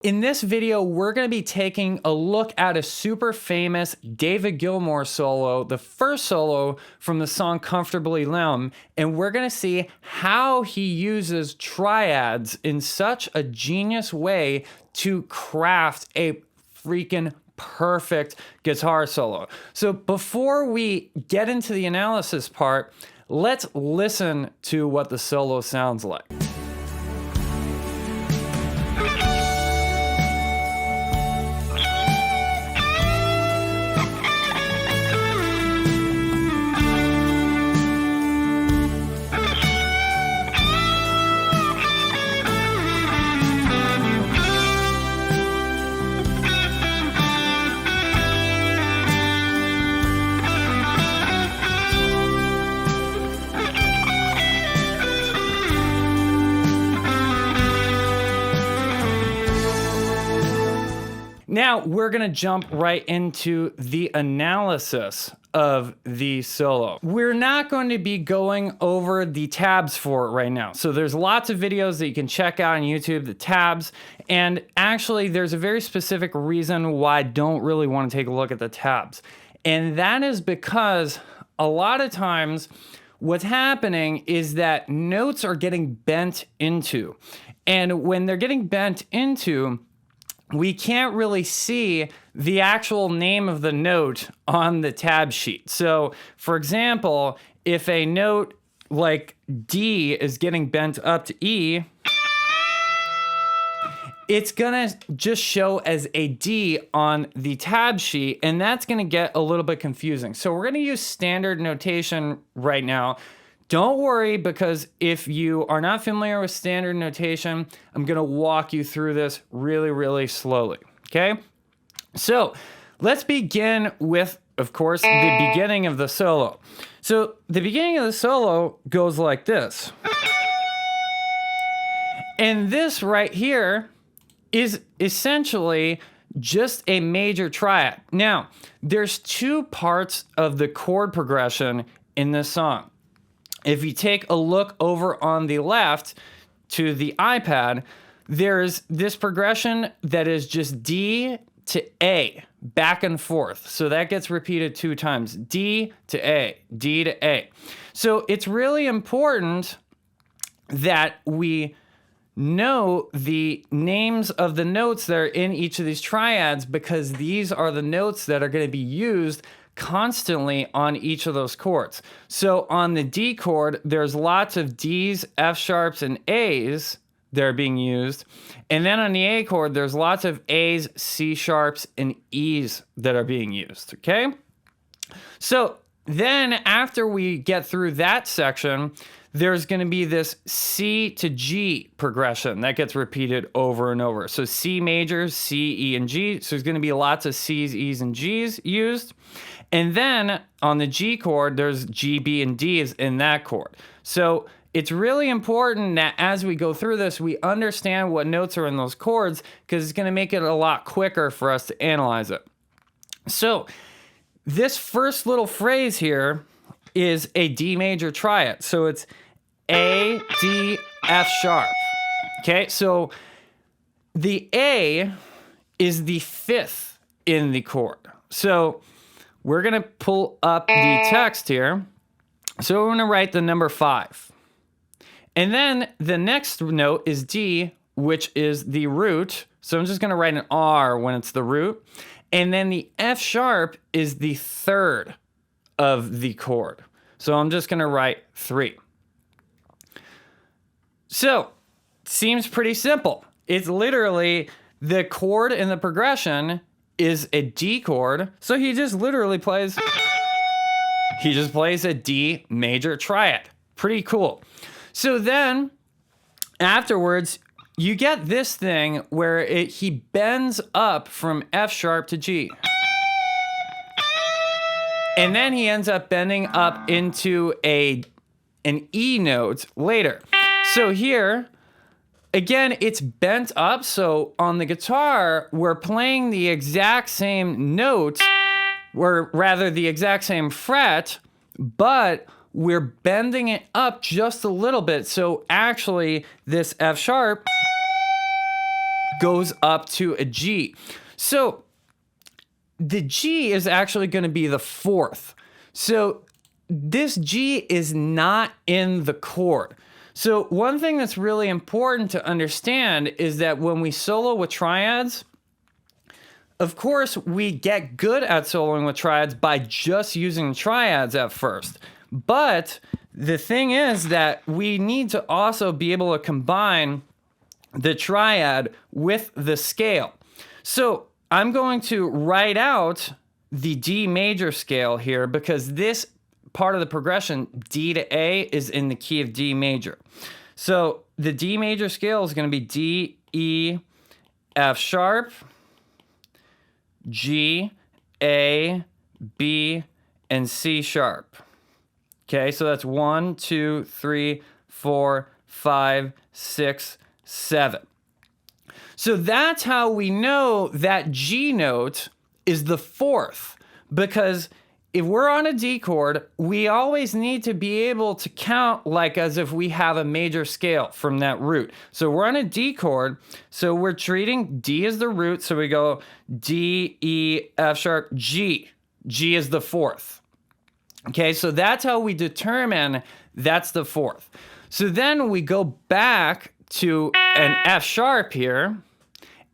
In this video, we're going to be taking a look at a super famous David Gilmour solo, the first solo from the song Comfortably Numb, and we're going to see how he uses triads in such a genius way to craft a freaking perfect guitar solo. So before we get into the analysis part, let's listen to what the solo sounds like. Now we're gonna jump right into the analysis of the solo. We're not going to be going over the tabs for it right now. So there's lots of videos that you can check out on YouTube, the tabs, and actually there's a very specific reason why I don't really want to take a look at the tabs. And that is because a lot of times what's happening is that notes are getting bent into. And when they're getting bent into, we can't really see the actual name of the note on the tab sheet. So, for example, if a note like D is getting bent up to E, it's gonna just show as a D on the tab sheet, and that's gonna get a little bit confusing. So we're gonna use standard notation right now. Don't worry, because if you are not familiar with standard notation, I'm gonna walk you through this really, really slowly, okay? So let's begin with, of course, the beginning of the solo. So the beginning of the solo goes like this. And this right here is essentially just a major triad. Now, there's two parts of the chord progression in this song. If you take a look over on the left to the iPad, there's this progression that is just D to A, back and forth. So that gets repeated 2 times, D to A, D to A. So it's really important that we know the names of the notes that are in each of these triads, because these are the notes that are going to be used constantly on each of those chords. So on the D chord, there's lots of Ds, F sharps, and As that are being used. And then on the A chord, there's lots of As, C sharps, and Es that are being used, okay? So then after we get through that section, there's going to be this C to G progression that gets repeated over and over. So C major, C, E, and G. So there's going to be lots of C's, E's, and G's used. And then on the G chord, there's G, B, and D's in that chord. So it's really important that as we go through this, we understand what notes are in those chords, because it's going to make it a lot quicker for us to analyze it. So this first little phrase here is a D major triad. So it's A, D, F sharp. Okay, so the A is the 5th in the chord. So we're gonna pull up the text here. So we're gonna write the number 5. And then the next note is D, which is the root. So I'm just gonna write an R when it's the root. And then the F sharp is the 3rd of the chord. So I'm just gonna write 3. So, seems pretty simple. It's literally the chord in the progression is a D chord. So he just literally plays a D major triad. Pretty cool. So then afterwards, you get this thing where he bends up from F sharp to G. And then he ends up bending up into an E note later. So here, again, it's bent up. So on the guitar, we're playing the exact same note, or rather the exact same fret, but we're bending it up just a little bit. So actually, this F sharp goes up to a G. So the G is actually going to be the fourth. So this G is not in the chord. So one thing that's really important to understand is that when we solo with triads, of course, we get good at soloing with triads by just using triads at first. But the thing is that we need to also be able to combine the triad with the scale. So I'm going to write out the D major scale here because this part of the progression, D to A, is in the key of D major. So the D major scale is going to be D, E, F sharp, G, A, B, and C sharp. Okay, so that's 1, 2, 3, 4, 5, 6, 7. So that's how we know that G note is the fourth, because if we're on a D chord, we always need to be able to count like as if we have a major scale from that root. So we're on a D chord, so we're treating D as the root, so we go D, E, F sharp, G. G is the fourth. Okay, so that's how we determine that's the fourth. So then we go back to an F sharp here,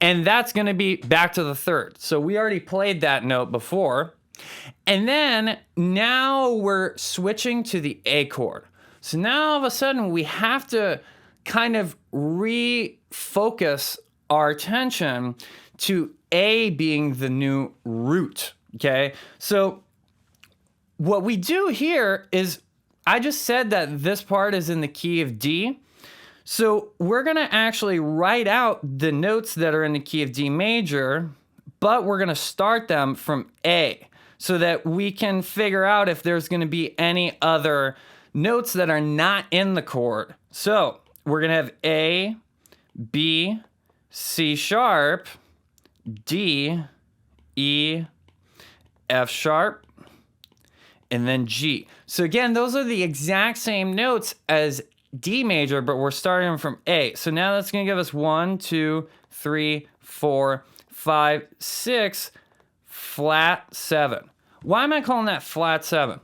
and that's going to be back to the third. So we already played that note before. And then now we're switching to the A chord. So now all of a sudden we have to kind of refocus our attention to A being the new root. Okay, so what we do here is, I just said that this part is in the key of D. So we're going to actually write out the notes that are in the key of D major, but we're going to start them from A so that we can figure out if there's going to be any other notes that are not in the chord. So we're going to have A, B, C sharp, D, E, F sharp, and then G. So again, those are the exact same notes as D major, but we're starting from A. So now that's going to give us 1, 2, 3, 4, 5, 6, flat 7. Why am I calling that flat 7?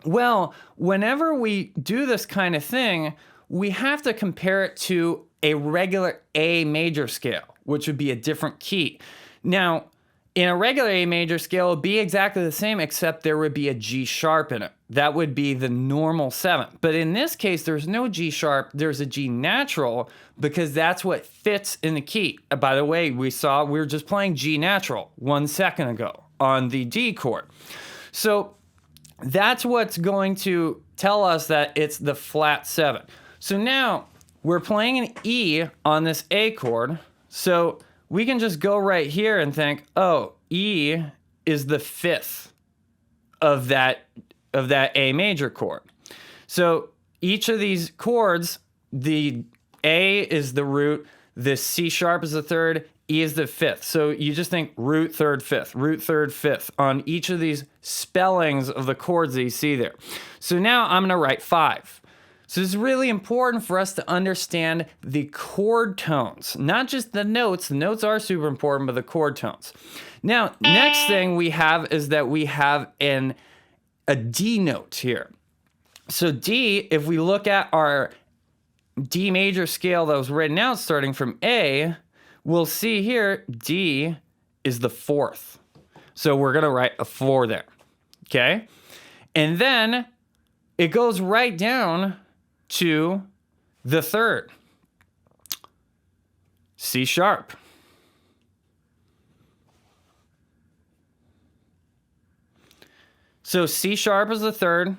Well, whenever we do this kind of thing, we have to compare it to a regular A major scale, which would be a different key. Now, in a regular A major scale, it would be exactly the same, except there would be a G sharp in it. That would be the normal 7. But in this case, there's no G sharp, there's a G natural, because that's what fits in the key. By the way, we were just playing G natural 1 second ago on the D chord. So that's what's going to tell us that it's the flat 7. So now we're playing an E on this A chord. So we can just go right here and think, oh, E is the fifth of that A major chord. So each of these chords, the A is the root, the C sharp is the third, E is the fifth. So you just think root, third, fifth on each of these spellings of the chords that you see there. So now I'm going to write 5. So it's really important for us to understand the chord tones, not just the notes. The notes are super important, but the chord tones. Now, next thing we have is that we have a D note here. So D, if we look at our D major scale that was written out starting from A, we'll see here D is the fourth. So we're going to write a 4 there, okay? And then it goes right down to the third, C sharp. So C sharp is the third.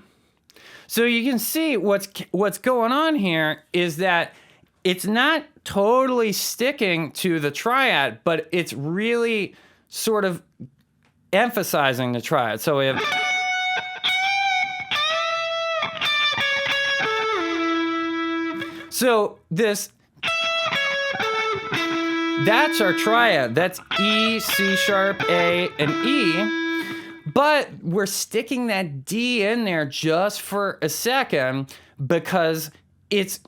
So you can see what's going on here is that it's not totally sticking to the triad, but it's really sort of emphasizing the triad. So we have... So that's our triad. That's E, C sharp, A, and E. But we're sticking that D in there just for a second because it's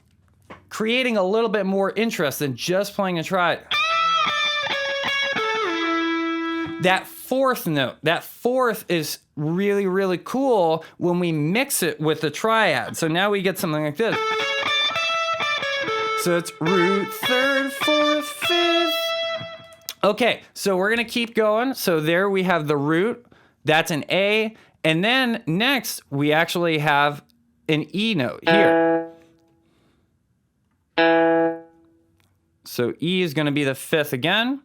creating a little bit more interest than just playing a triad. that fourth note. That fourth is really, really cool when we mix it with the triad. So now we get something like this. So it's root, third, fourth, fifth. Okay, so we're gonna keep going. So there we have the root, that's an A. And then next we actually have an E note here. So E is gonna be the fifth again.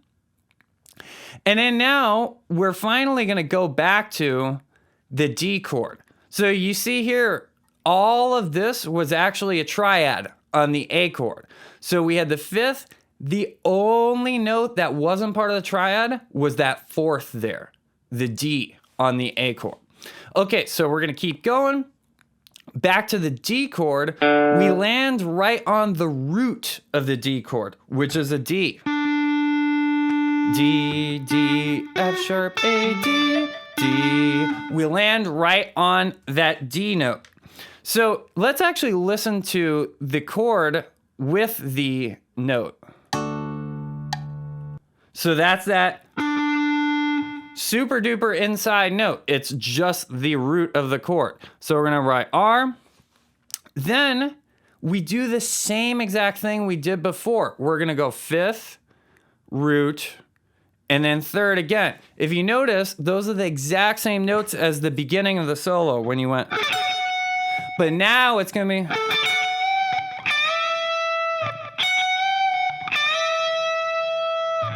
And then now we're finally gonna go back to the D chord. So you see here, all of this was actually a triad on the A chord. So we had the fifth. The only note that wasn't part of the triad was that fourth there, the D on the A chord. Okay, so we're gonna keep going. Back to the D chord, we land right on the root of the D chord, which is a D. D, D, F sharp, A, D, D. We land right on that D note. So let's actually listen to the chord with the note. So that's that super duper inside note. It's just the root of the chord. So we're gonna write R. Then we do the same exact thing we did before. We're gonna go fifth, root, and then third again. If you notice, those are the exact same notes as the beginning of the solo when you went. But now it's gonna be.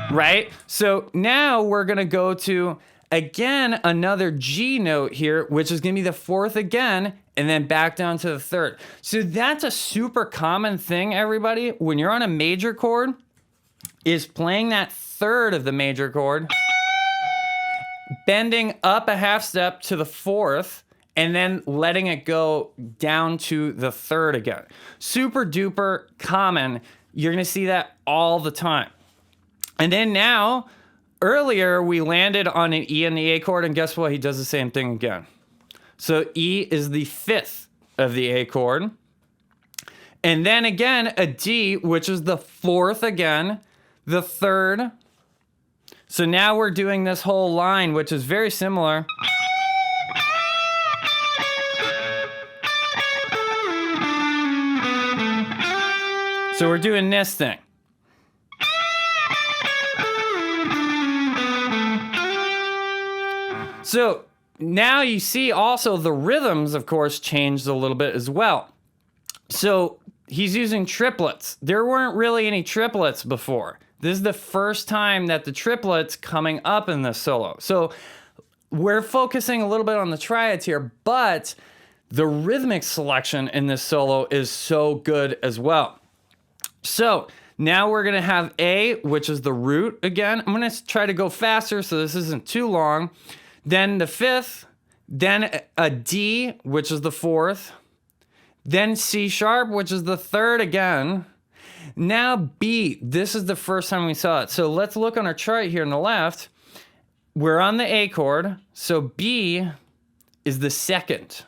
Right? So now we're gonna go to, again, another G note here, which is gonna be the fourth again, and then back down to the third. So that's a super common thing, everybody, when you're on a major chord, is playing that third of the major chord, bending up a half step to the fourth, and then letting it go down to the third again. Super duper common. You're gonna see that all the time. And then now, earlier we landed on an E in the A chord, and guess what? He does the same thing again. So E is the fifth of the A chord. And then again, a D, which is the fourth again, the third. So now we're doing this whole line, which is very similar. So we're doing this thing. So now you see also the rhythms, of course, changed a little bit as well. So he's using triplets. There weren't really any triplets before. This is the first time that the triplets coming up in this solo. So we're focusing a little bit on the triads here, but the rhythmic selection in this solo is so good as well. So now we're gonna have A, which is the root again. I'm gonna try to go faster so this isn't too long. Then the fifth, then a D, which is the fourth, then C sharp, which is the third again. Now B, this is the first time we saw it. So let's look on our chart here on the left. We're on the A chord, so B is the second.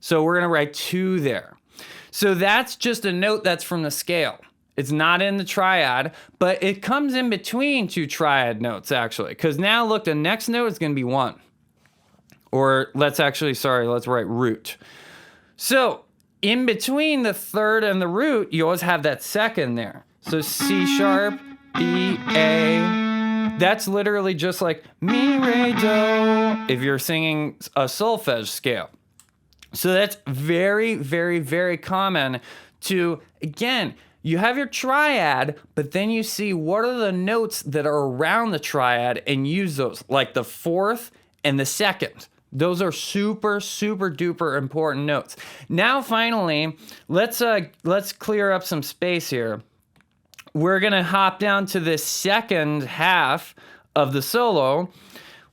So we're gonna write 2 there. So that's just a note that's from the scale. It's not in the triad, but it comes in between 2 triad notes actually. Because now look, the next note is gonna be 1. Or let's write root. So in between the third and the root, you always have that second there. So C sharp, B, A. That's literally just like mi, re, do, if you're singing a solfege scale. So that's very, very, very common to, again, you have your triad, but then you see what are the notes that are around the triad and use those, like the fourth and the second. Those are super, super duper important notes. Now, finally, let's clear up some space here. We're gonna hop down to the second half of the solo,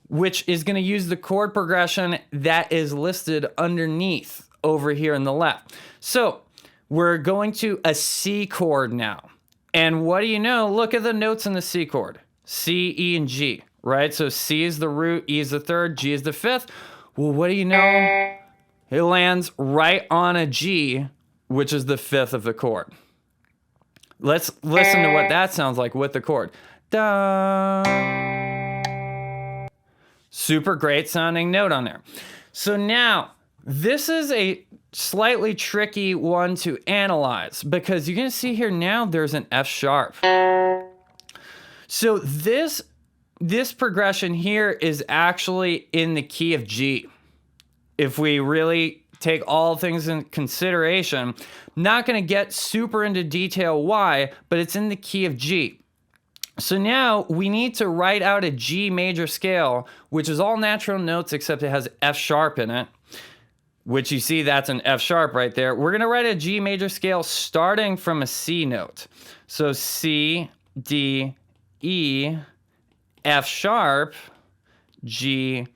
which is gonna use the chord progression that is listed underneath over here on the left. So we're going to a C chord now. And what do you know? Look at the notes in the C chord. C, E, and G, right? So C is the root, E is the third, G is the fifth. Well, what do you know? It lands right on a G, which is the fifth of the chord. Let's listen to what that sounds like with the chord. Da, Super great sounding note on there. So now, this is a slightly tricky one to analyze because you can see here now there's an F sharp. So this progression here is actually in the key of G. If we really take all things in consideration, not going to get super into detail why, but it's in the key of G. So now we need to write out a G major scale, which is all natural notes except it has F sharp in it, which you see that's an F sharp right there. We're going to write a G major scale starting from a C note. So C, D, E, F sharp, G,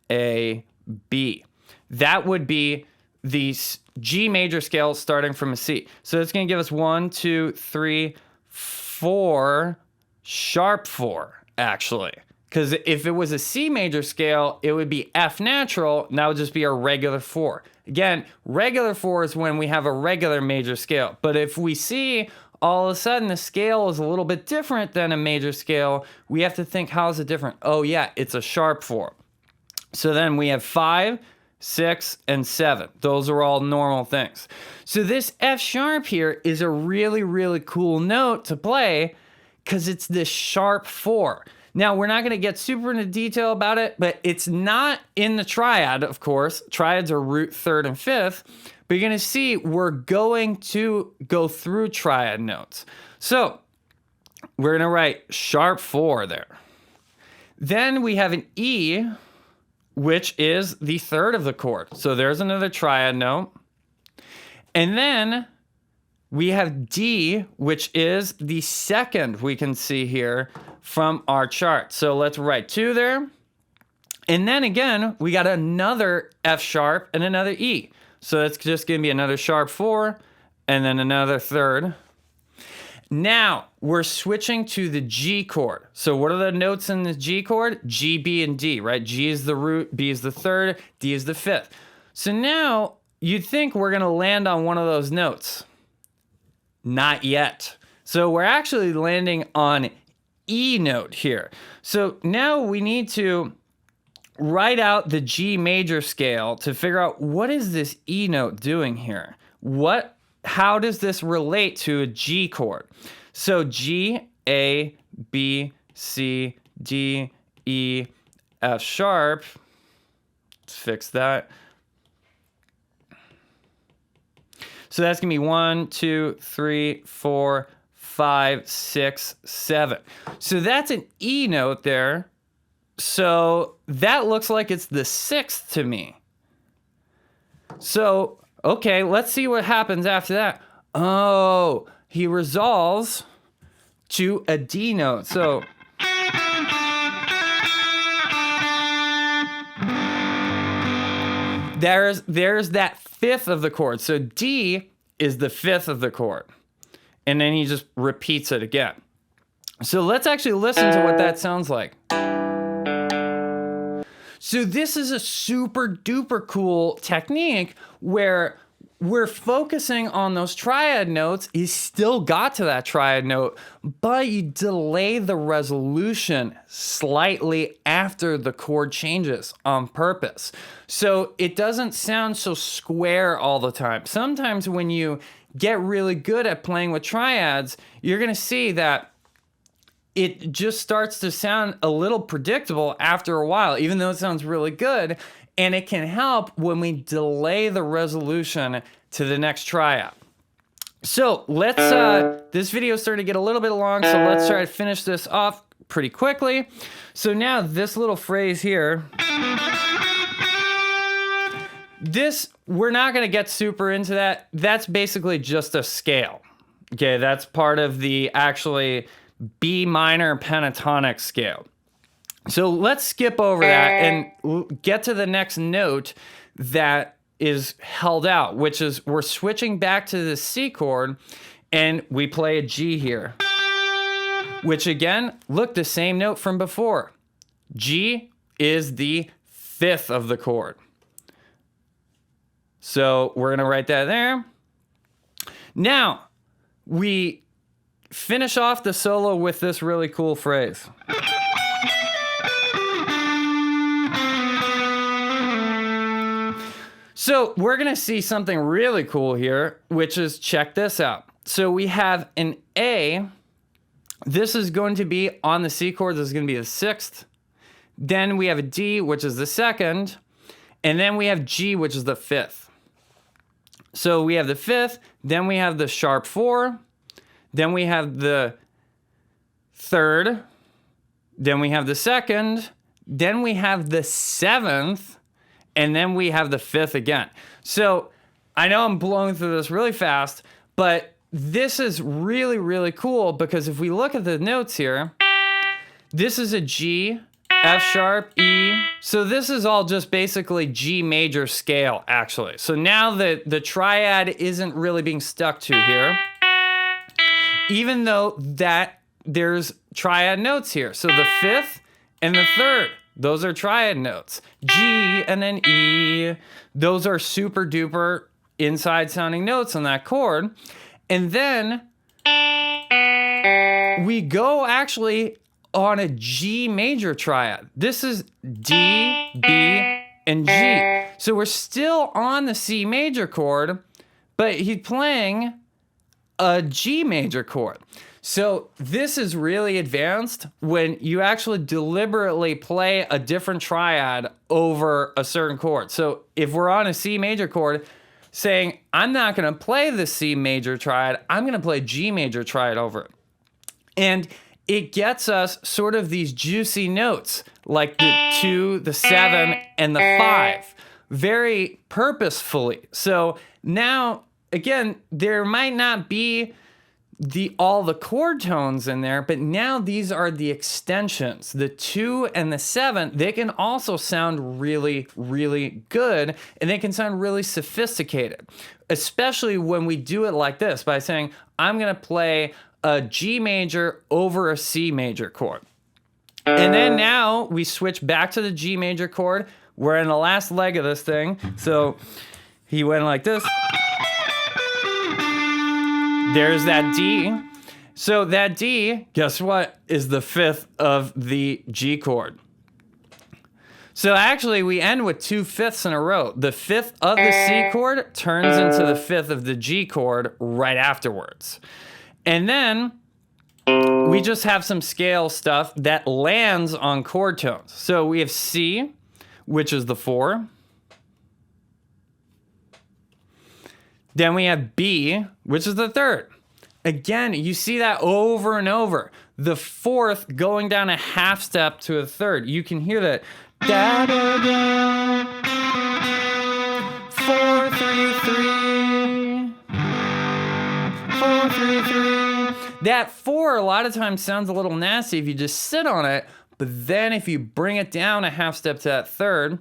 A, B. That would be the G major scale starting from a C. So it's going to give us 1, 2, 3, 4, sharp 4, actually. Because if it was a C major scale, it would be F natural, and that would just be our regular 4. Again, regular 4 is when we have a regular major scale. But if we see all of a sudden the scale is a little bit different than a major scale, we have to think, how is it different? Oh yeah, it's a sharp 4. So then we have 5, 6, and 7. Those are all normal things. So this F sharp here is a really, really cool note to play because it's this sharp 4. Now, we're not going to get super into detail about it, but it's not in the triad, of course. Triads are root 3rd and 5th. But you're going to see we're going to go through triad notes. So we're going to write sharp 4 there. Then we have an E, which is the 3rd of the chord. So there's another triad note. And then we have D, which is the 2nd we can see here from our chart. So let's write 2 there. And then again, we got another F sharp and another E. So that's just going to be another sharp 4 and then another 3rd. Now we're switching to the G chord. So what are the notes in the G chord? G, B, and D, right? G is the root, B is the 3rd, D is the 5th. So now you'd think we're going to land on one of those notes. Not yet. So we're actually landing on E note here. So now we need to write out the G major scale to figure out what is this E note doing here? How does this relate to a G chord? So G, A, B, C, D, E, F sharp. Let's fix that. So that's going to be 1, 2, 3, 4, 5, 6, 7. So that's an E note there. So that looks like it's the 6th to me. So, okay, let's see what happens after that. Oh, he resolves to a D note. So there's that 5th of the chord. So D is the 5th of the chord. And then he just repeats it again. So let's actually listen to what that sounds like. So this is a super duper cool technique where we're focusing on those triad notes. You still got to that triad note, but you delay the resolution slightly after the chord changes on purpose. So it doesn't sound so square all the time. Sometimes when you get really good at playing with triads, you're going to see that it just starts to sound a little predictable after a while, even though it sounds really good. And it can help when we delay the resolution to the next triad. So let's, this video is starting to get a little bit long, so let's try to finish this off pretty quickly. So now this little phrase here, we're not going to get super into that. That's basically just a scale. Okay, that's part of the actually B minor pentatonic scale. So let's skip over that and get to the next note that is held out, which is we're switching back to the C chord and we play a G here, which again, look, the same note from before. G is the 5th of the chord. So we're going to write that there. Now, we finish off the solo with this really cool phrase. So we're going to see something really cool here, which is, check this out. So we have an A. This is going to be on the C chord. This is going to be the 6th. Then we have a D, which is the 2nd. And then we have G, which is the 5th. So we have the 5th. Then we have the sharp 4. Then we have the 3rd. Then we have the 2nd. Then we have the 7th. And then we have the 5th again. So I know I'm blowing through this really fast, but this is really, really cool because if we look at the notes here, this is a G, F sharp, E. So this is all just basically G major scale, actually. So now the triad isn't really being stuck to here, even though that there's triad notes here. So the 5th and the 3rd. Those are triad notes. G and then E. Those are super duper inside sounding notes on that chord. And then we go actually on a G major triad. This is D, B, and G. So we're still on the C major chord, but he's playing a G major chord. So this is really advanced when you actually deliberately play a different triad over a certain chord. So if we're on a C major chord, saying, I'm not going to play the C major triad, I'm going to play G major triad over it. And it gets us sort of these juicy notes, like the 2, the 7, and the 5, very purposefully. So now, again, there might not be all the chord tones in there, but now these are the extensions. The 2 and the 7, they can also sound really, really good, and they can sound really sophisticated, especially when we do it like this by saying, I'm going to play a G major over a C major chord. And then now we switch back to the G major chord. We're in the last leg of this thing. So he went like this. There's that D. So that D, guess what, is the 5th of the G chord. So actually we end with 2 5ths in a row. The 5th of the C chord turns into the 5th of the G chord right afterwards. And then we just have some scale stuff that lands on chord tones. So we have C, which is the 4. Then we have B, which is the 3rd. Again, you see that over and over. The 4th going down a half step to a 3rd. You can hear that. Da, da, da. 4, 3, 3. 4, 3, 3. That 4 a lot of times sounds a little nasty if you just sit on it, but then if you bring it down a half step to that 3rd,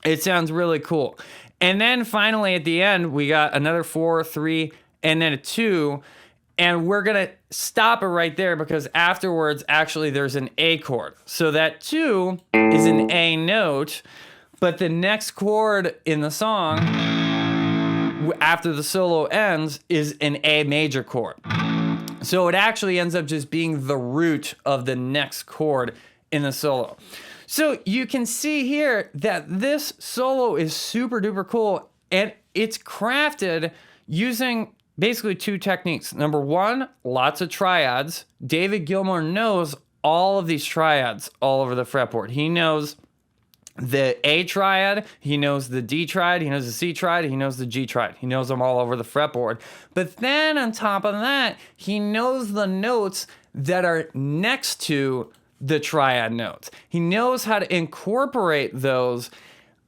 it sounds really cool. And then finally at the end, we got another 4, 3, and then a 2. And we're going to stop it right there because afterwards, actually, there's an A chord. So that 2 is an A note, but the next chord in the song, after the solo ends, is an A major chord. So it actually ends up just being the root of the next chord in the solo. So you can see here that this solo is super duper cool, and it's crafted using basically 2 techniques. Number 1, lots of triads. David Gilmour knows all of these triads all over the fretboard. He knows the A triad, he knows the D triad, he knows the C triad, he knows the G triad. He knows them all over the fretboard. But then on top of that, he knows the notes that are next to the triad notes. He knows how to incorporate those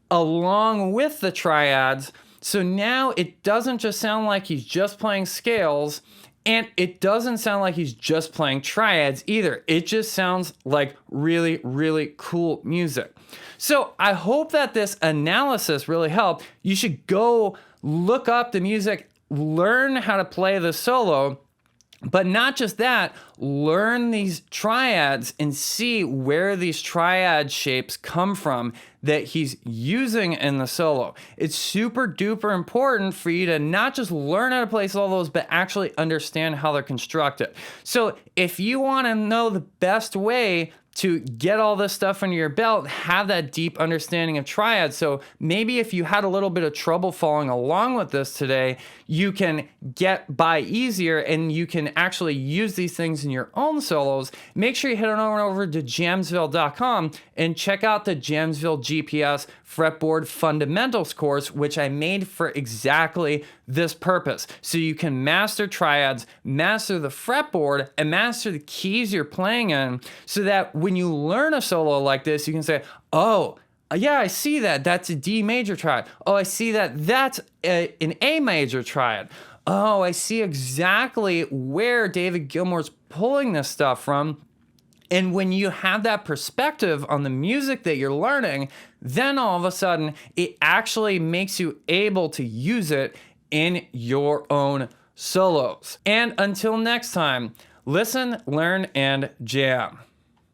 along with the triads. So now it doesn't just sound like he's just playing scales, and it doesn't sound like he's just playing triads either. It just sounds like really, really cool music. So I hope that this analysis really helped. You should go look up the music, learn how to play the solo, but not just that, learn these triads and see where these triad shapes come from that he's using in the solo. It's super duper important for you to not just learn how to play solos, but actually understand how they're constructed. So if you want to know the best way to get all this stuff under your belt, have that deep understanding of triads. So maybe if you had a little bit of trouble following along with this today, you can get by easier and you can actually use these things in your own solos. Make sure you head on over to jamsville.com and check out the Jamsville GPS Fretboard Fundamentals course, which I made for exactly this purpose. So you can master triads, master the fretboard, and master the keys you're playing in, so that when you learn a solo like this, you can say, oh, yeah, I see that. That's a D major triad. Oh, I see that. That's an A major triad. Oh, I see exactly where David Gilmour's pulling this stuff from. And when you have that perspective on the music that you're learning, then all of a sudden, it actually makes you able to use it in your own solos. And until next time, listen, learn, and jam.